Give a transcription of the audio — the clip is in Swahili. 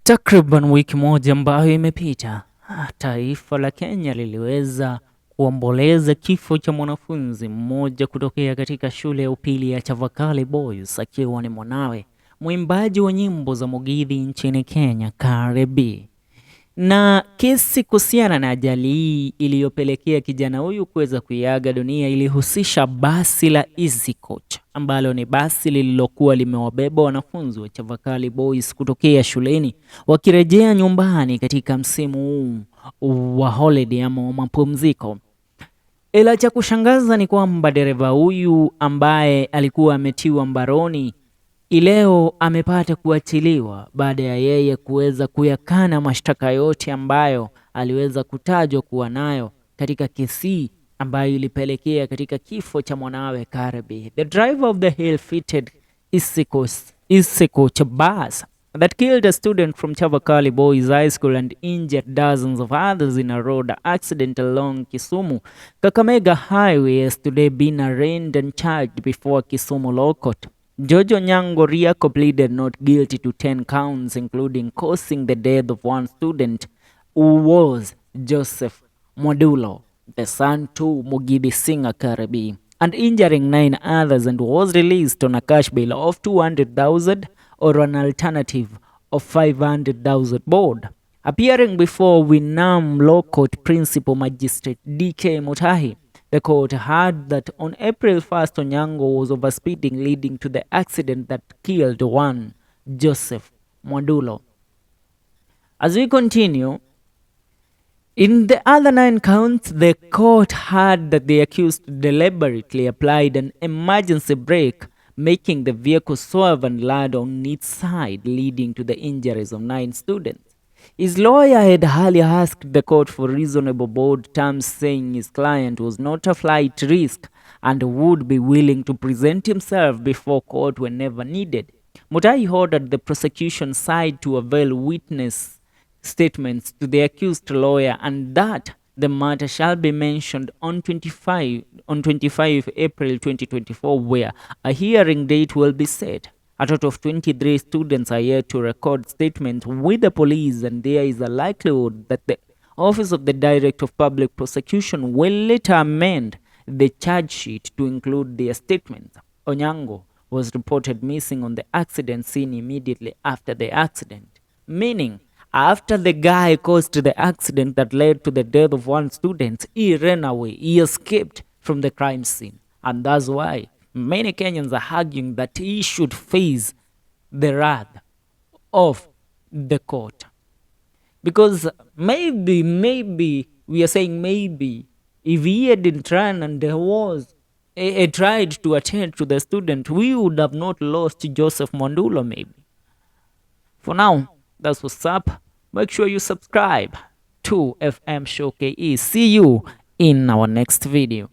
Takriban wiki moja ambayo imepita, taifa la Kenya liliweza kuomboleza kifo cha mwanafunzi mmoja kutokea katika shule ya upili ya Chavakali Boys, akiwa ni mwanawe mwimbaji wa nyimbo za Mugithi nchini Kenya, Cardi B. Na kesi kuhusiana na ajali hii iliyopelekea kijana huyu kuweza kuiaga dunia ilihusisha basi la Easy Coach ambalo ni basi lililokuwa limewabeba wanafunzi wa Chavakali Boys kutokea shuleni wakirejea nyumbani katika msimu huu wa holiday ama mapumziko. Ila cha kushangaza ni kwamba dereva huyu ambaye alikuwa ametiwa mbaroni leo amepata kuachiliwa baada ya yeye kuweza kuyakana mashtaka yote ambayo aliweza kutajwa kuwa nayo katika kesi ambayo ilipelekea katika kifo cha mwanawe Cardi B. The driver of the ill-fated Easy Coach bus that killed a student from Chavakali Boys High School and injured dozens of others in a road accident along Kisumu Kakamega Highway has today been arraigned and charged before Kisumu Law Court. George Onyango Riako pleaded not guilty to 10 counts, including causing the death of one student who was Joseph Mwadulo, the son to Mugithi singer Cardi B, and injuring 9 others, and was released on a cash bail of 200,000 or an alternative of 500,000 board. Appearing before Winam Law Court Principal Magistrate D.K. Mutahi, the court heard that on April 1st, Onyango was overspeeding, leading to the accident that killed one Joseph Mwadulo. As we continue, in the other 9 counts, the court heard that the accused deliberately applied an emergency brake, making the vehicle swerve and land on its side, leading to the injuries of 9 students. His lawyer had earlier asked the court for reasonable board terms, saying his client was not a flight risk and would be willing to present himself before court whenever needed. Mutai ordered the prosecution side to avail witness statements to the accused lawyer and that the matter shall be mentioned on 25 April 2024, where a hearing date will be set. A total of 23 students are yet to record statements with the police, and there is a likelihood that the Office of the Director of Public Prosecution will later amend the charge sheet to include their statements. Onyango was reported missing on the accident scene immediately after the accident, meaning after the guy caused the accident that led to the death of one student, he ran away, he escaped from the crime scene, and that's why many Kenyans are arguing that he should face the wrath of the court. Because maybe, we are saying maybe, if he hadn't run and there was a tried to attend to the student, we would have not lost Joseph Mwadulo maybe. For now, that's what's up. Make sure you subscribe to FM Show KE. See you in our next video.